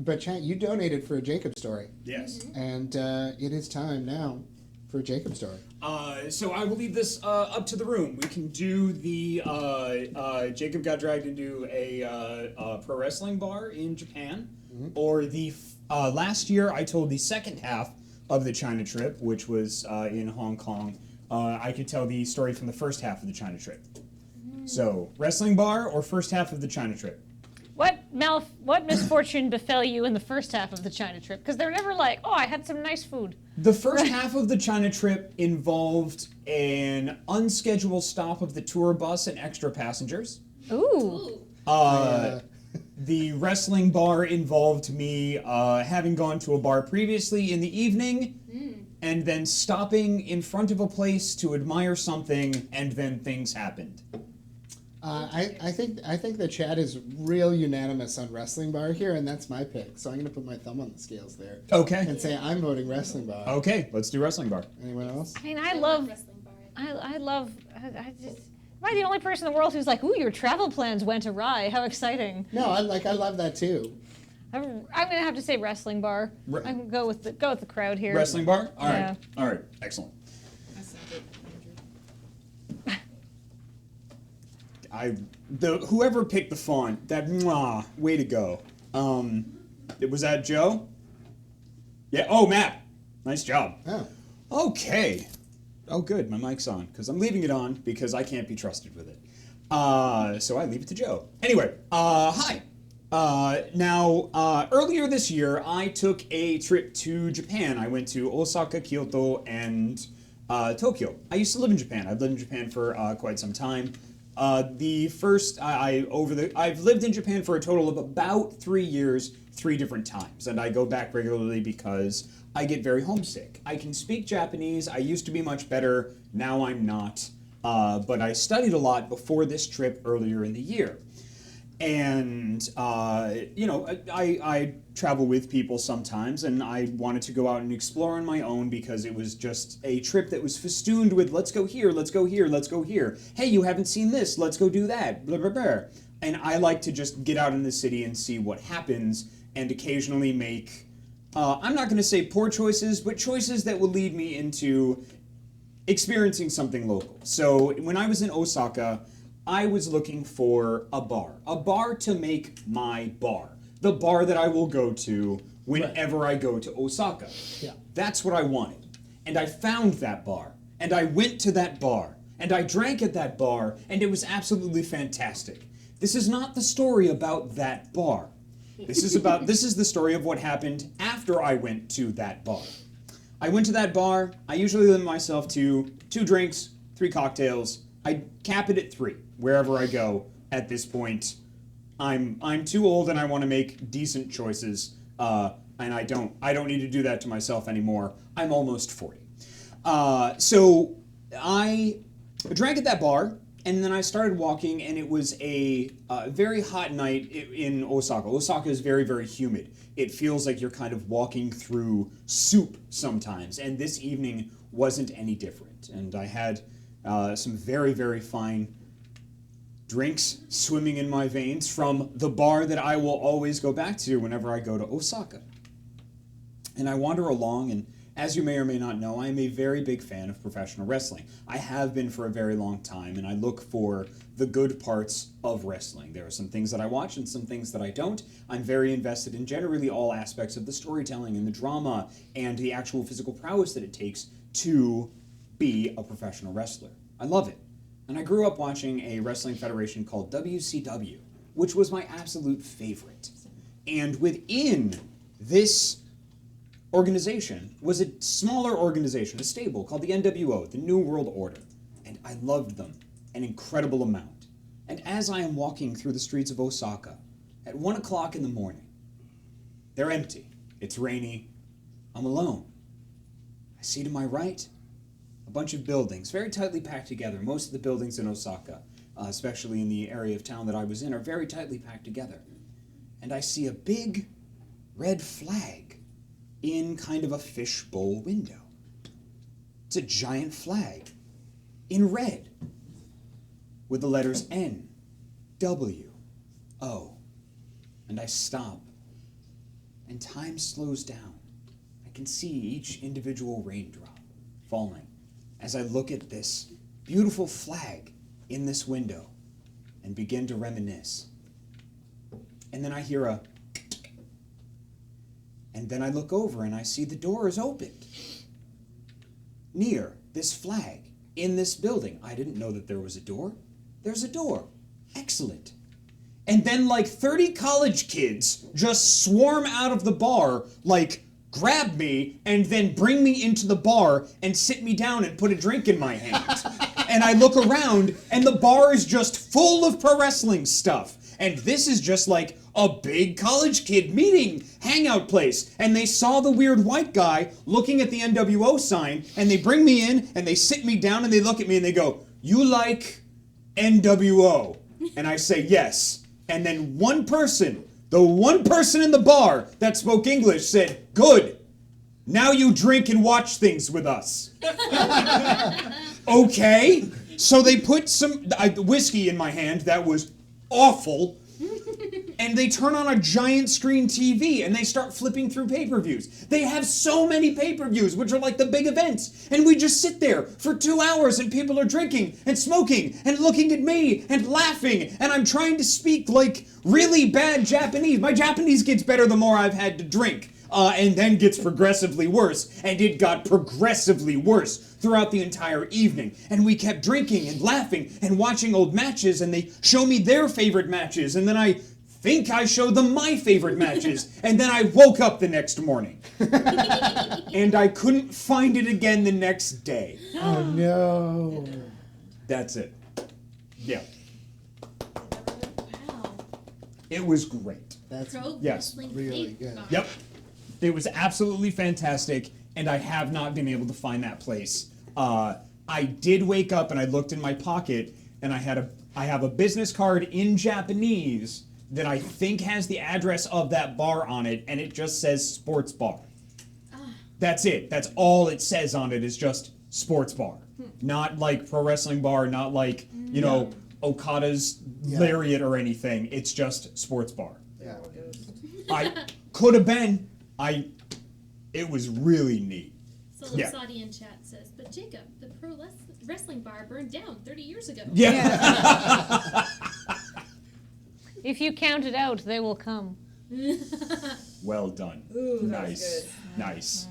But chat, you donated for a Jacob story. Yes. And it is time now for a Jacob story. So I will leave this up to the room. We can do the Jacob got dragged into a pro wrestling bar in Japan, or the last year I told the second half of the China trip, which was in Hong Kong. I could tell the story from the first half of the China trip. So wrestling bar or first half of the China trip. What misfortune befell you in the first half of the China trip? Because they're never like, oh, I had some nice food. The first half of the China trip involved an unscheduled stop of the tour bus and extra passengers. Ooh. The wrestling bar involved me having gone to a bar previously in the evening and then stopping in front of a place to admire something, and then things happened. I think the chat is real unanimous on wrestling bar here, and that's my pick. So I'm going to put my thumb on the scales there. Okay. And say I'm voting wrestling bar. Okay, let's do wrestling bar. Anyone else? I mean, I love. Am I the only person in the world who's like, ooh, your travel plans went awry? How exciting! No, I love that too. I'm gonna have to say wrestling bar. I'm gonna go with the crowd here. Wrestling bar? All right. Yeah. All right. Excellent. Whoever picked the font, way to go. Was that Joe? Yeah. Oh, Matt. Nice job. Oh. Okay. Oh, good. My mic's on because I'm leaving it on because I can't be trusted with it. So I leave it to Joe. Anyway, hi. Now, earlier this year, I took a trip to Japan. I went to Osaka, Kyoto, and Tokyo. I used to live in Japan. I've lived in Japan for quite some time. I've lived in Japan for a total of about 3 years, 3 different times, and I go back regularly because I get very homesick. I can speak Japanese. I used to be much better. Now I'm not. But I studied a lot before this trip earlier in the year. And, I travel with people sometimes, and I wanted to go out and explore on my own because it was just a trip that was festooned with, let's go here, let's go here, let's go here. Hey, you haven't seen this, let's go do that, blah, blah, blah. And I like to just get out in the city and see what happens and occasionally make, I'm not going to say poor choices, but choices that will lead me into experiencing something local. So when I was in Osaka, I was looking for a bar to make my bar, the bar that I will go to whenever I go to Osaka. Yeah. That's what I wanted. And I found that bar, and I went to that bar, and I drank at that bar, and it was absolutely fantastic. This is not the story about that bar. This is the story of what happened after I went to that bar. I went to that bar. I usually limit myself to 2 drinks, 3 cocktails. I cap it at 3 wherever I go at this point. I'm too old and I want to make decent choices, and I don't need to do that to myself anymore. I'm almost 40. So I drank at that bar, and then I started walking, and it was a very hot night in Osaka. Osaka is very, very humid. It feels like you're kind of walking through soup sometimes, and this evening wasn't any different. And I had some very, very fine drinks swimming in my veins from the bar that I will always go back to whenever I go to Osaka. And I wander along, and as you may or may not know, I am a very big fan of professional wrestling. I have been for a very long time, and I look for the good parts of wrestling. There are some things that I watch and some things that I don't. I'm very invested in generally all aspects of the storytelling and the drama and the actual physical prowess that it takes to be a professional wrestler. I love it. And I grew up watching a wrestling federation called WCW, which was my absolute favorite. And within this organization was a smaller organization, a stable called the NWO, the New World Order. And I loved them an incredible amount. And as I am walking through the streets of Osaka at 1 o'clock in the morning, they're empty. It's rainy. I'm alone. I see to my right a bunch of buildings, very tightly packed together. Most of the buildings in Osaka, especially in the area of town that I was in, are very tightly packed together. And I see a big red flag in kind of a fishbowl window. It's a giant flag in red with the letters N, W, O. And I stop and time slows down. I can see each individual raindrop falling as I look at this beautiful flag in this window and begin to reminisce. And then I hear a, and then I look over and I see the door is opened near this flag in this building. I didn't know that there was a door. There's a door. Excellent. And then like 30 college kids just swarm out of the bar, like grab me and then bring me into the bar and sit me down and put a drink in my hand. And I look around and the bar is just full of pro wrestling stuff. And this is just like a big college kid meeting, hangout place. And they saw the weird white guy looking at the NWO sign, and they bring me in and they sit me down and they look at me and they go, "You like NWO?" And I say, "Yes." And then one person, the one person in the bar that spoke English said, "Good. Now you drink and watch things with us." Okay. So they put some whiskey in my hand that was awful. And they turn on a giant screen TV and they start flipping through pay-per-views. They have so many pay-per-views, which are like the big events. And we just sit there for 2 hours and people are drinking and smoking and looking at me and laughing. And I'm trying to speak like really bad Japanese. My Japanese gets better the more I've had to drink. And then gets progressively worse. And it got progressively worse throughout the entire evening. And we kept drinking and laughing and watching old matches, and they show me their favorite matches, and then I think I showed them my favorite matches, and then I woke up the next morning. And I couldn't find it again the next day. Oh no. That's it. Yeah. Wow. It was great. That's Pro Yes, wrestling really faith good. bar. Yep. It was absolutely fantastic, and I have not been able to find that place. I did wake up and I looked in my pocket, and I have a business card in Japanese that I think has the address of that bar on it, and it just says sports bar. That's it. That's all it says on it is just sports bar. Not like pro wrestling bar, not like, you know, Okada's Lariat or anything. It's just sports bar. Yeah. I could have been. It was really neat. Yeah. Saudi in chat says, "But Jacob, the pro wrestling bar burned down 30 years ago." Yeah. If you count it out, they will come. Well done. Ooh, that was Nice. good. Nice.